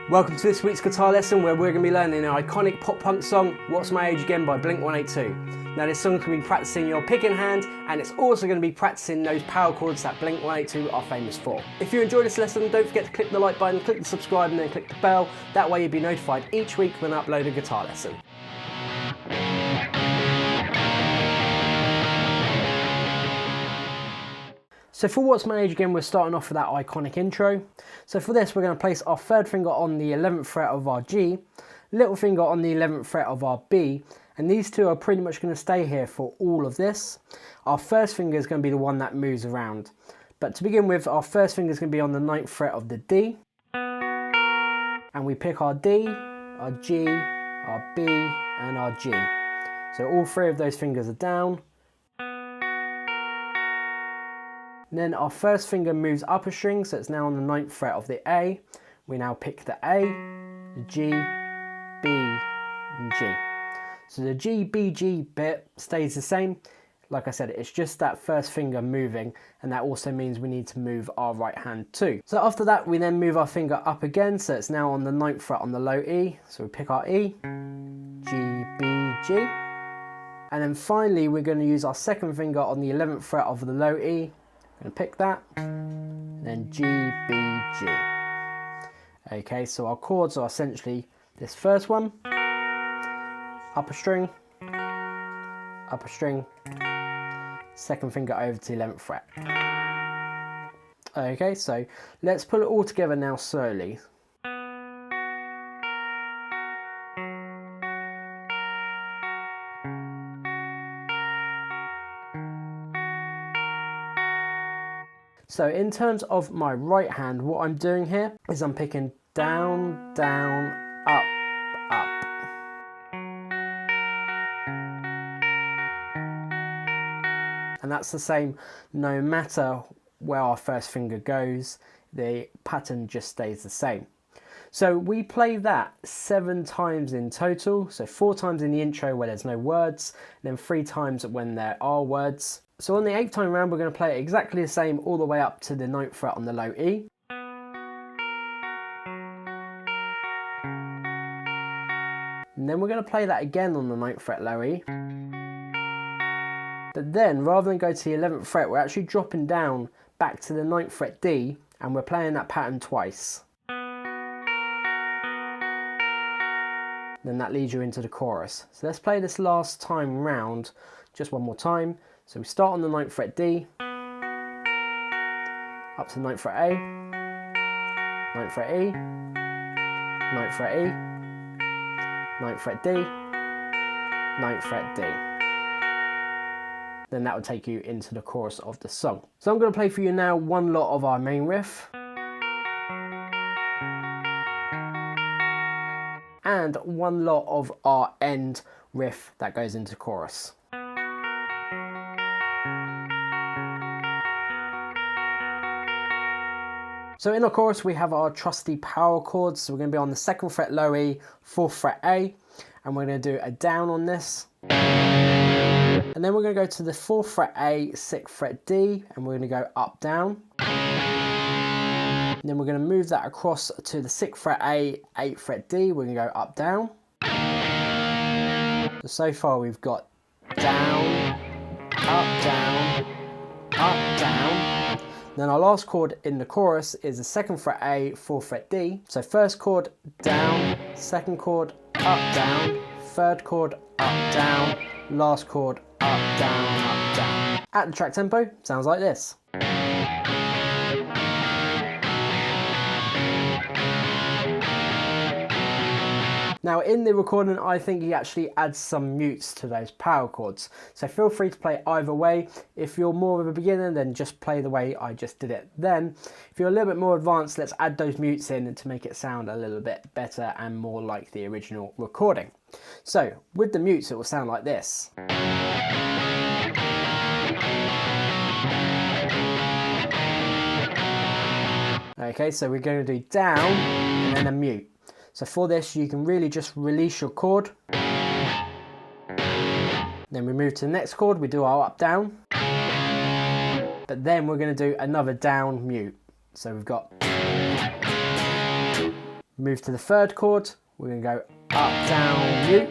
Welcome to this week's guitar lesson where we're going to be learning an iconic pop punk song, What's My Age Again by Blink-182. Now this song's going to be practicing your picking hand, and it's also going to be practicing those power chords that Blink-182 are famous for. If you enjoyed this lesson, don't forget to click the like button, click the subscribe and then click the bell. That way you'll be notified each week when I upload a guitar lesson. So for What's My Age Again, we're starting off with that iconic intro. So for this, we're going to place our third finger on the 11th fret of our G, little finger on the 11th fret of our B, and these two are pretty much going to stay here for all of this. Our first finger is going to be the one that moves around. But to begin with, our first finger is going to be on the 9th fret of the D, and we pick our D, our G, our B, and our G. So all three of those fingers are down. And then our first finger moves up a string, so it's now on the 9th fret of the A. We now pick the A, the G, B, and G. So the G, B, G bit stays the same. Like I said, it's just that first finger moving, and that also means we need to move our right hand too. So after that, we then move our finger up again, so it's now on the 9th fret on the low E. So we pick our E, G, B, G. And then finally, we're going to use our second finger on the 11th fret of the low E. I'm going to pick that, then G, B, G. Okay, so our chords are essentially this first one, upper string, second finger over to the 11th fret. Okay, so let's put it all together now slowly. So in terms of my right hand, what I'm doing here is I'm picking down, down, up, up. And that's the same no matter where our first finger goes, the pattern just stays the same. So we play that 7 times in total, so 4 times in the intro where there's no words, and then 3 times when there are words. So on the 8th time round, we're going to play it exactly the same all the way up to the 9th fret on the low E. And then we're going to play that again on the 9th fret low E. But then, rather than go to the 11th fret, we're actually dropping down back to the 9th fret D, and we're playing that pattern twice. Then that leads you into the chorus. So let's play this last time round just one more time. So we start on the 9th fret D, up to the 9th fret A, 9th fret E, 9th fret E, 9th fret D, 9th fret D. Then that would take you into the chorus of the song. So I'm going to play for you now one lot of our main riff, and one lot of our end riff that goes into chorus. So in our chorus we have our trusty power chords. So we're going to be on the 2nd fret low E, 4th fret A, and we're going to do a down on this. And then we're going to go to the 4th fret A, 6th fret D, and we're going to go up down. And then we're going to move that across to the 6th fret A, 8th fret D, we're going to go up down. So far we've got down, up, down, up, down. Then our last chord in the chorus is the 2nd fret A, 4th fret D. So first chord down, second chord up, down, third chord up, down, last chord up, down, up, down. At the track tempo, sounds like this. Now in the recording, I think he actually adds some mutes to those power chords. So feel free to play either way. If you're more of a beginner, then just play the way I just did it then. If you're a little bit more advanced, let's add those mutes in to make it sound a little bit better and more like the original recording. So with the mutes, it will sound like this. Okay, so we're going to do down and then a mute. So for this, you can really just release your chord. Then we move to the next chord, we do our up down. But then we're going to do another down mute. So we've got Move to the third chord, we're going to go up, down, mute.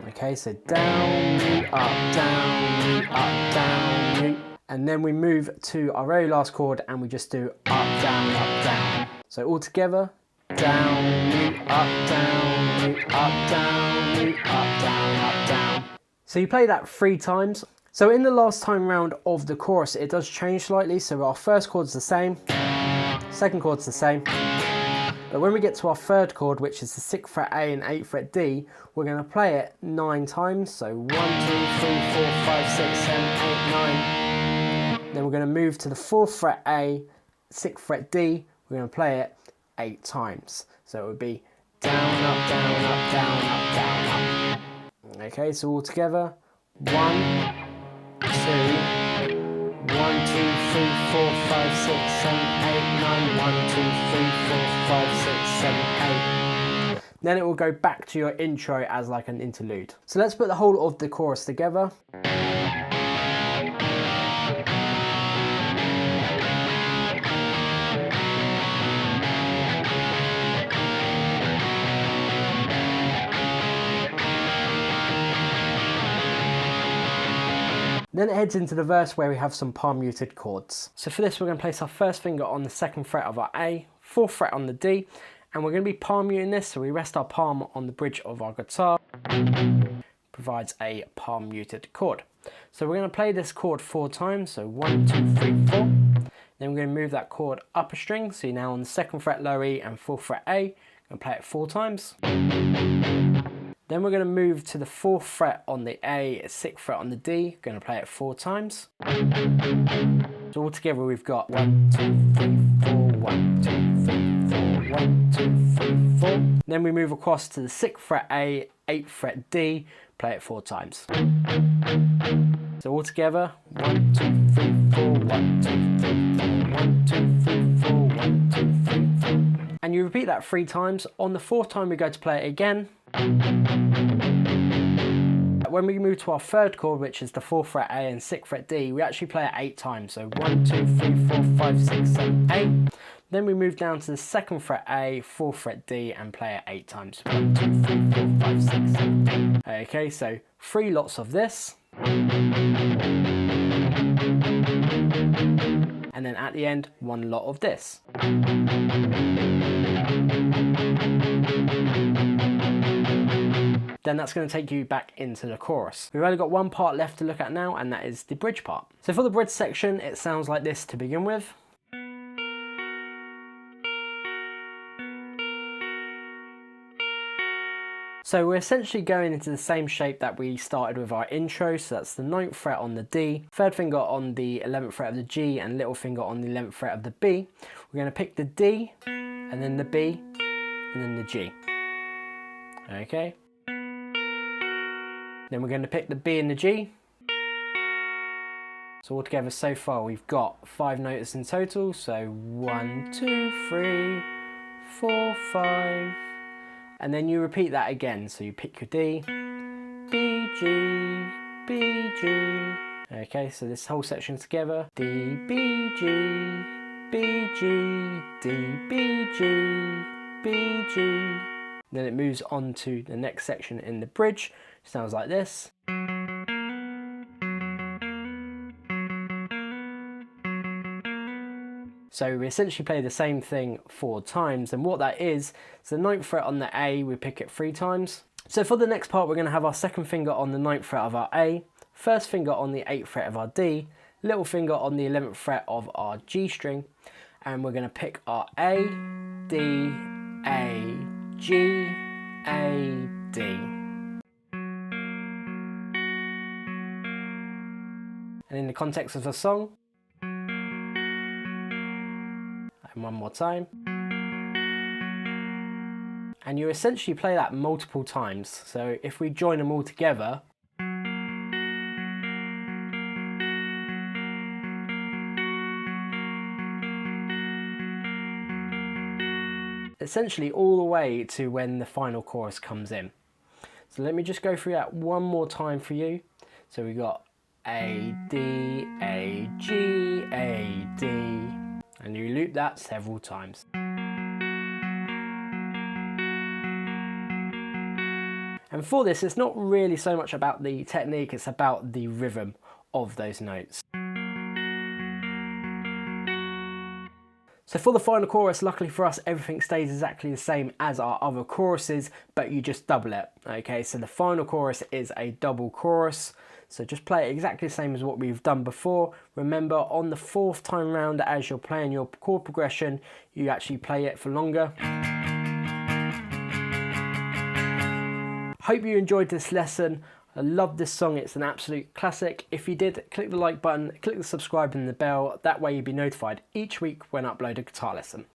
Okay, so down, mute, up, down, mute, up, down, mute. And then we move to our very last chord and we just do up, down, up, down. So all together, down, mute, up, down, mute, up, down, mute, up, down, up, down. So you play that 3 times. So in the last time round of the chorus, it does change slightly. So our first chord's the same, second chord's the same. But when we get to our third chord, which is the 6th fret A and 8th fret D, we're going to play it 9 times. So 1, 2, 3, 4, 5, 6, 7, 8, 9. Then we're going to move to the 4th fret A, 6th fret D. We're going to play it 8 times. So it would be down, up, down, up, down, up, down, up. Okay, so all together, 1, 2, 1, 2, 3, 4, 5, 6, 7, 8, 9, 1, 2, 3, 4, 5, 6, 7, 8. Then it will go back to your intro as like an interlude. So let's put the whole of the chorus together. Then it heads into the verse where we have some palm muted chords. So for this, we're going to place our first finger on the 2nd fret of our A, 4th fret on the D, and we're going to be palm muting this, so we rest our palm on the bridge of our guitar. Provides a palm muted chord. So we're going to play this chord 4 times, so 1, 2, 3, 4. Then we're going to move that chord up a string, so you're now on the 2nd fret lower E and 4th fret A. We're going to play it 4 times. Then we're going to move to the 4th fret on the A, 6th fret on the D, going to play it 4 times. So altogether we've got 1, 2, 3, 4, 1, 2, 3, 4, 1, 2, 3, 4. Then we move across to the 6th fret A, 8th fret D, play it 4 times. So altogether, 1, 2, 3, 4, 1, 2, 3, 4, 1, 2, 3, 4, 1, 2, 3, 4. And you repeat that 3 times. On the 4th time we go to play it again. When we move to our 3rd chord, which is the 4th fret A and 6th fret D, we actually play it 8 times. So 1, 2, 3, 4, 5, 6, 7, 8. Then we move down to the 2nd fret A, 4th fret D, and play it 8 times. 1, 2, 3, 4, 5, 6, 7, 8. Okay, so 3 lots of this. And then at the end, 1 lot of this. Then that's going to take you back into the chorus. We've only got 1 part left to look at now, and that is the bridge part. So for the bridge section, it sounds like this to begin with. So we're essentially going into the same shape that we started with our intro, so that's the 9th fret on the D, 3rd finger on the 11th fret of the G, and little finger on the 11th fret of the B. We're going to pick the D, and then the B, and then the G. Okay. Then we're going to pick the B and the G. So altogether so far we've got 5 notes in total, so 1, 2, 3, 4, 5. And then you repeat that again, so you pick your D, B, G, B, G. Okay, so this whole section together. D, B, G, B, G, D, B, G, B, G. Then it moves on to the next section in the bridge. Sounds like this. So we essentially play the same thing 4 times, and what that is the 9th fret on the A, we pick it 3 times. So for the next part, we're going to have our 2nd finger on the 9th fret of our A, 1st finger on the 8th fret of our D, little finger on the 11th fret of our G string, and we're going to pick our A, D, A, G, A, D. And in the context of the song, and 1 more time. And you essentially play that multiple times. So if we join them all together, essentially all the way to when the final chorus comes in. So let me just go through that 1 more time for you. So we got A, D, A, G, A, D. And you loop that several times. And for this, it's not really so much about the technique, it's about the rhythm of those notes. So for the final chorus, luckily for us, everything stays exactly the same as our other choruses, but you just double it. Okay, so the final chorus is a double chorus. So just play it exactly the same as what we've done before. Remember, on the 4th time round, as you're playing your chord progression, you actually play it for longer. Hope you enjoyed this lesson. I love this song, it's an absolute classic. If you did, click the like button, click the subscribe and the bell, that way you'll be notified each week when I upload a guitar lesson.